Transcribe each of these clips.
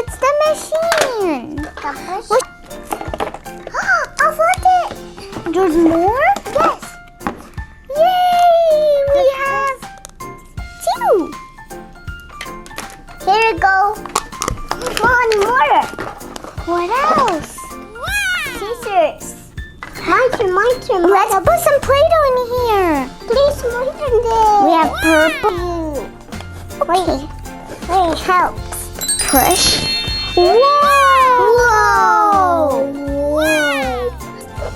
it's the machine. I found it. There's more? Yes. Yay! We have 2. Here we go. More. What else? Scissors. My turn. Let's put some Play-Doh in here. Please, my turn there. We have purple. Okay. Wait, help. Push. Whoa!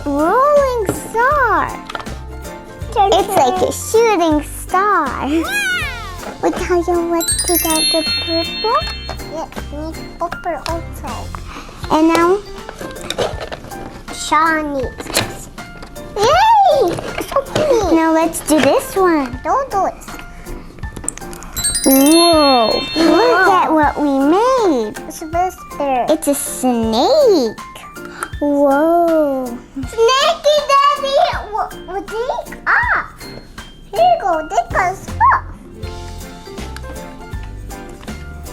Rolling star. It's like a shooting star. We tell you what to take out the purple. Yes, we need purple also. And now, shiny. Yay! So pretty. Now let's do this one. Don't do it. Whoa! Look at what we made. It's a snake. Whoa! Snakey Daddy! Take off. Here you go. Take us off.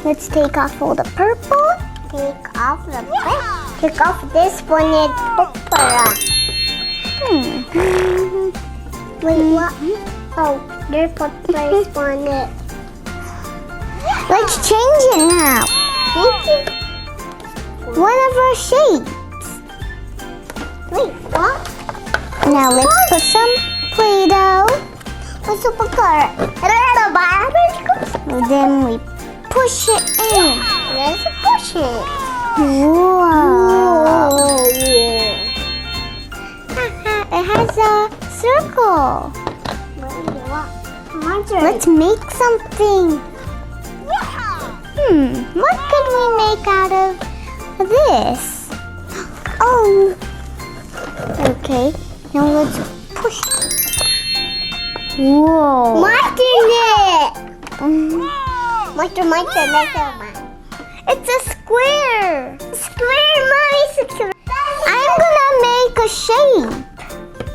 Let's take off all the purple. Take off the purple. Take off this one and purple. Wait, what? Oh, there's purple on it. Let's change it now. One of our shapes. Wait, what? Now let's put some Play-Doh. What's up, then we push it in. Let's push it. Whoa. It has a circle. Let's make something. What could we make out of this? Oh. Okay. Now let's push. Whoa. My turn. It's a square. Mommy. I'm gonna make a shape.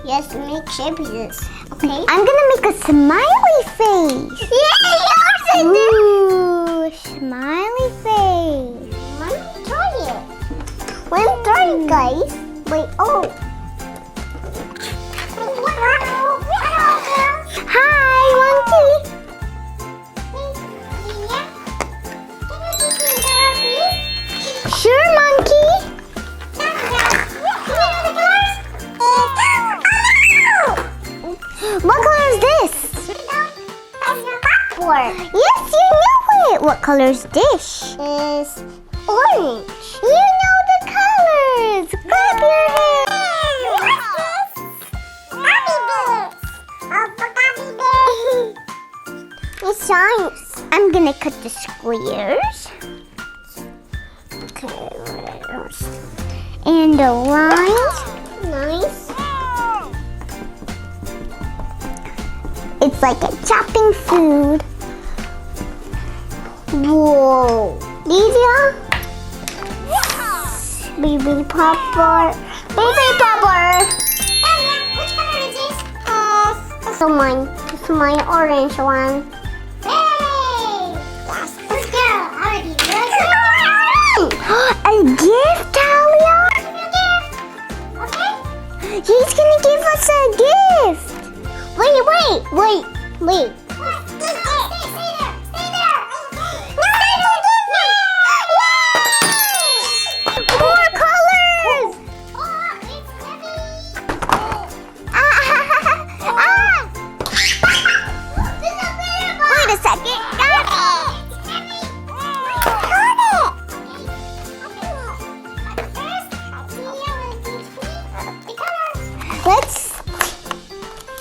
Yes, make shape is this. Okay. I'm gonna make a smiley face. Yay! Ooh, smiley face. Let me try it, guys. Wait, oh. Hi, Monkey. Sure, Monkey. What color is this? Yes, you knew it. What color is this? It's orange. You know the colors. Clap your hands. It shines. I'm gonna cut the squares. Okay, and the lines. Nice. It's like a chopping food. Whoa. Lilia? Baby popper. Which color is this? It's mine. It's my orange one. Hey! Let's go. Already. A gift, Talia? Okay. He's gonna give us a gift. Wait. Stay there. More colors. Oh, it's heavy. Wait a second.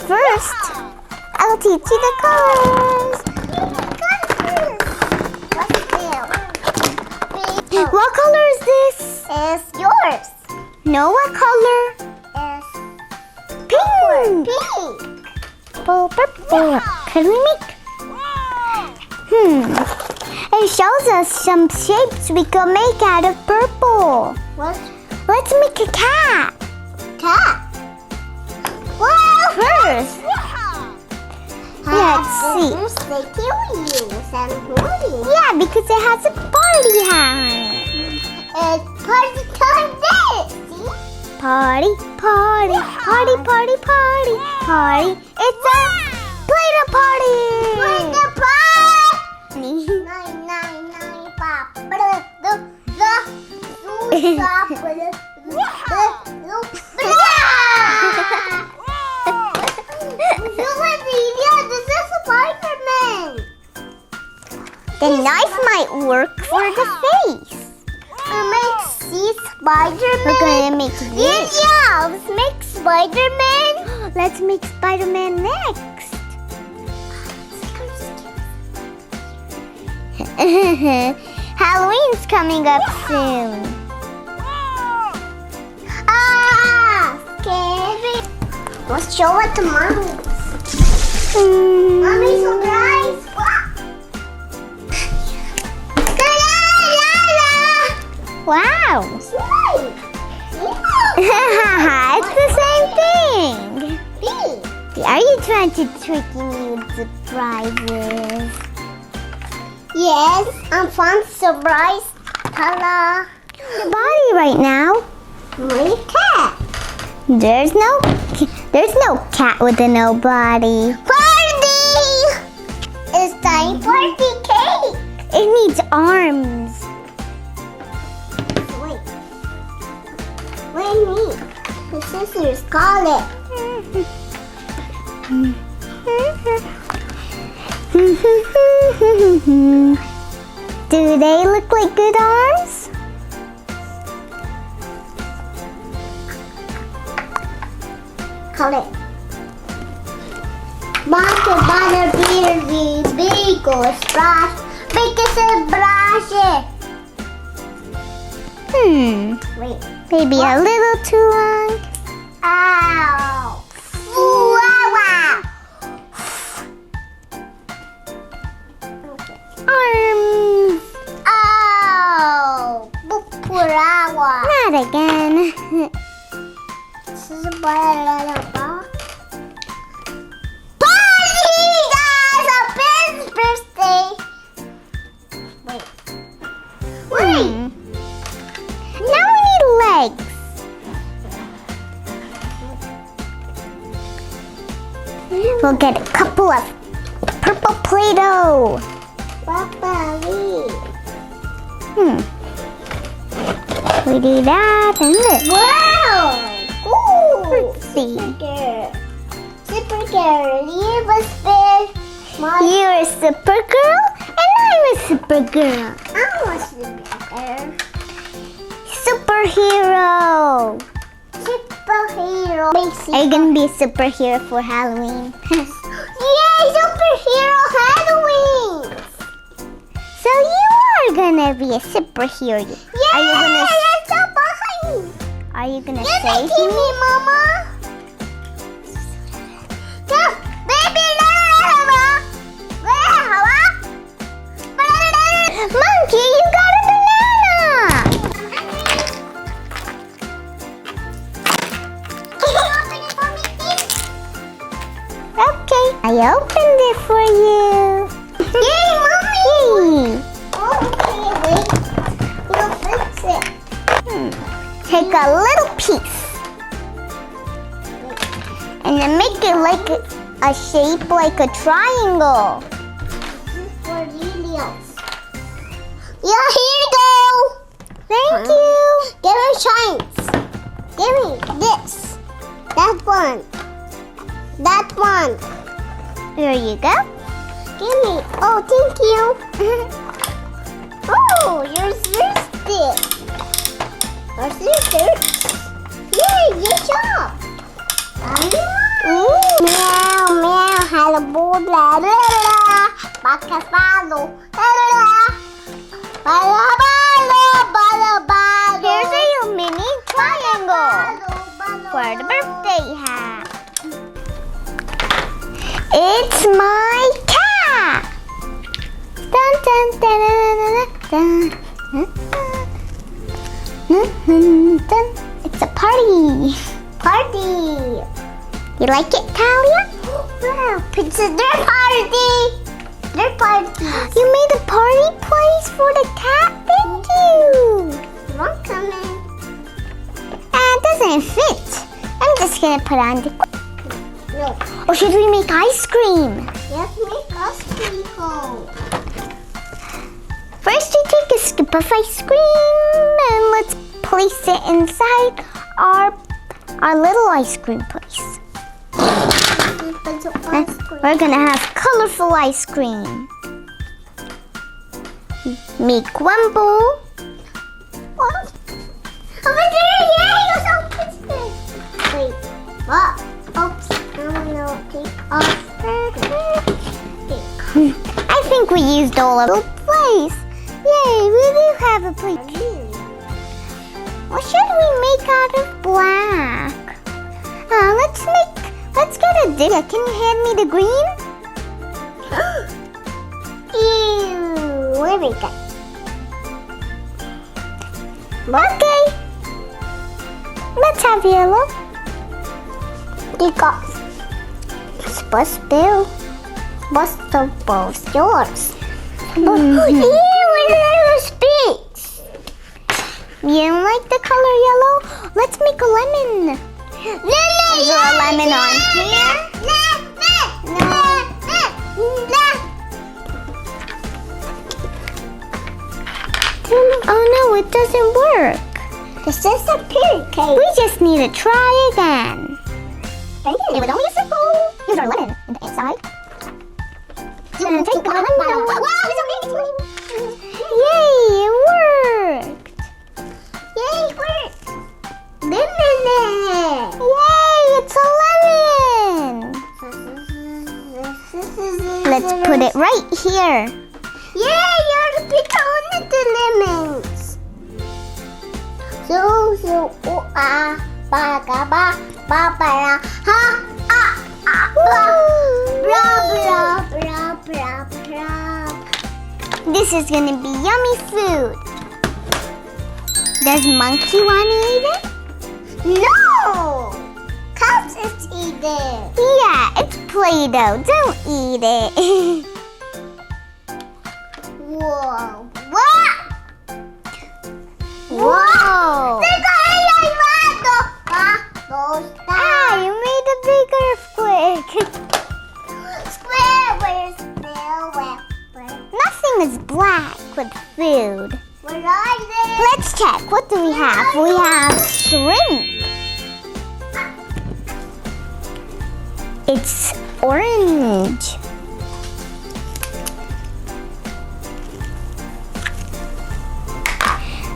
First, I'll teach you the colors. What color is this? It's yours. No, what color? It's pink. Purple. Can we make? It shows us some shapes we can make out of purple. What? Let's make a cat. Well, first, let's see. They kill you. Yeah, because it has a party hat on it. Party, party, party, party, party, party. It's a Play-Doh party! Play-Doh party! This is Spider-Man! The knife might work for the face. Let's see Spider-Man. We're gonna make this. Yeah, let's make Spider-Man. Let's make Spider-Man next. Halloween's coming up soon. Scary. Let's show it to Mommy. Mommy, surprise. Wow! It's the same thing! Are you trying to trick me with surprises? Yes, I'm fun surprise. Hello. Your body right now. My cat. There's no cat with a no body. Party! It's time for the cake. It needs arms. Wait, me. The sisters call it. Do they look like good arms? Call it. Butter, beer, bagel, splash, make it a brush. Wait. Maybe a little too long. Ow! Wow! Arms! Ow! Bupurawa! Not again. This is a box. Party! Guys! A Ben's birthday! Wait! Now we need legs. We'll get a couple of purple Play-Doh. We do that and this. Wow! Cool! Let's see. Supergirl. You're a Supergirl and I'm a Supergirl. I'm a Supergirl. Superhero! Superhero! Are you gonna be a superhero for Halloween? Yay! Superhero Halloween! So you are gonna be a superhero. Yeah! Are you gonna save me, Mama? Come, baby! Monkey, you got a banana! Okay, I opened it for you. Yay, Mommy! Okay, wait. We'll fix it. Take a little piece. And then make it like a shape like a triangle. This is for Lilia's. Yeah, here you go. Thank you. Give me shines. Give me this. That one. That one. There you go. Give me. Oh, thank you. Oh, your scissors. Your scissors. Yay, good job. Meow, meow. Hello, blah, blah, blah. Bacasalo. Here's a mini triangle for the birthday hat. It's my cat. Dun, dun, dun, dun, dun, dun. It's a party. Party. You like it, Talia? Wow, it's their party. Their party. You made a party place for the cat, didn't you? One coming. It doesn't doesn't fit. I'm just gonna put on the... No. Or should we make ice cream? Let's make ice cream. First, we take a scoop of ice cream and let's place it inside our little ice cream place. We're gonna have colorful ice cream. Make one bowl. What? Over there! Yeah, you so pretty. Wait, what? Oops, no, take off. I think we used all of the place. Yay, we do have a plate. What should we make out of black? Let's get a dish. Can you hand me the green? Ew, where we go? Okay. Let's have yellow. You got bust bill. Bust the both yours. Ew, little spits. You don't like the color yellow? Let's make a lemon. There's a lemon on here. Oh no, it doesn't work. This is a pancake. We just need to try again. It was only a simple. Here's our lemon in the inside. Take the lemon. Wow, it's amazing. Yay, it worked. Yay, it worked. Lemon. Yay, it's a lemon. Let's put it right here. Yay, you're the big one of the lemons. So, ba ga ba ba ba ha bra bra bra bra bra. This is gonna be yummy food. Does Monkey wanna eat it? No! Cause it's eat it. Yeah, it's Play-Doh. Don't eat it. Whoa! What? Whoa! You made a big earthquake. Nothing is black with food. Let's check. What do we have? We have shrimp. It's orange.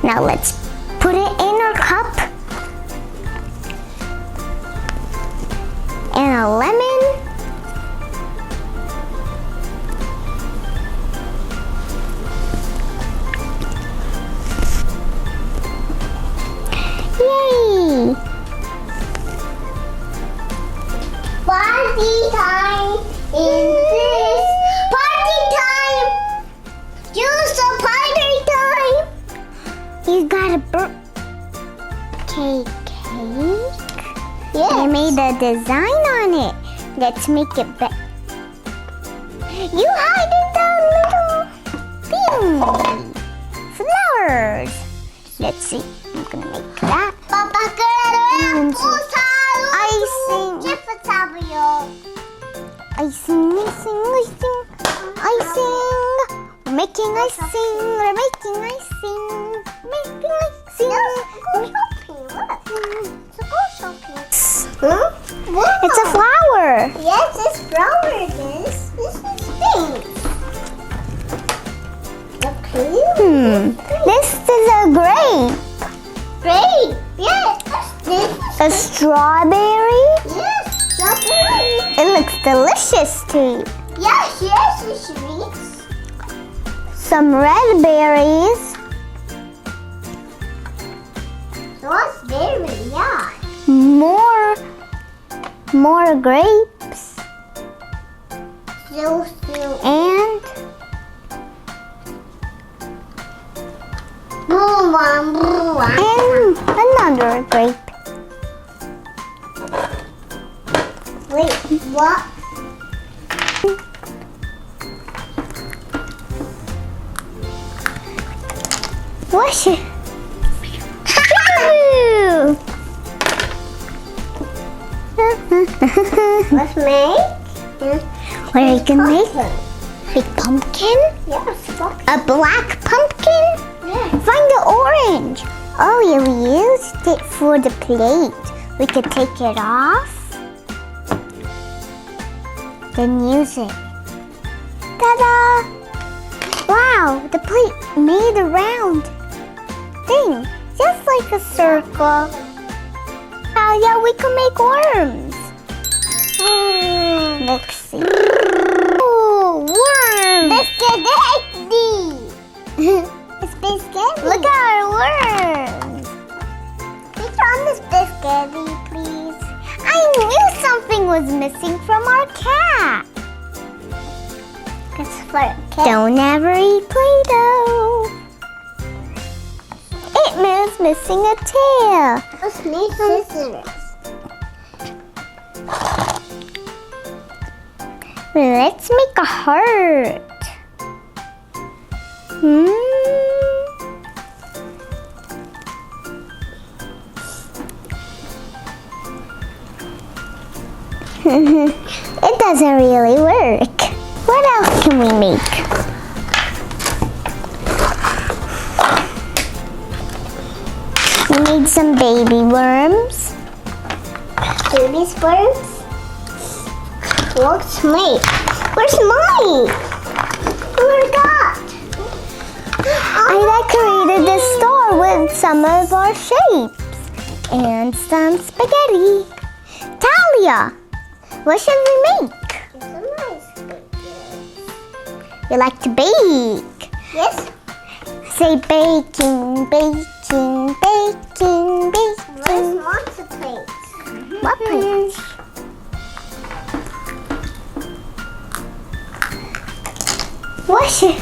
Now let's put it in our cup. And a lemon. Yay! Party time in this. Party time! Use the party time! You got a birthday cake? Yes. I made a design on it. Let's make it better. You hide the little thing. Flowers. Let's see. I'm gonna make that. Icing. Icing, icing, icing, icing. We're making icing. We're making icing. Making icing. Huh? It's a flower. Yes, it's flower. This is things. Okay. This is a grape. Grape. Yes. This is a strawberry. Yes, strawberry. It looks delicious too. Yes, it's sweet. Some red berries. Those berries, yeah. More grapes. And another grape. Wait, what? Wash it. Let's make. What are you gonna make? Big pumpkin? Yes. A black pumpkin? Yes. Find the orange. Oh, yeah, we used it for the plate. We could take it off, then use it. Ta-da! Wow, the plate made a round thing, just like a circle. Oh, yeah, we can make worms. Let's see. Oh, worms! It's biscuit. Look at our worms. Picture on this biscuit, please. I knew something was missing from our cat. It's for a kid. Don't ever eat Play-Doh. It was missing a tail. Let's need scissors. Let's make a heart. It doesn't really work. What else can we make? We made some baby worms. Baby's worms. What's mine? Where's mine? Where's that? I decorated the store with some of our shapes and some spaghetti. Talia, what should we make? It's a nice biscuit. You like to bake. Yes. Say baking, baking, baking, Where's baking. lots of plates? What plates? What should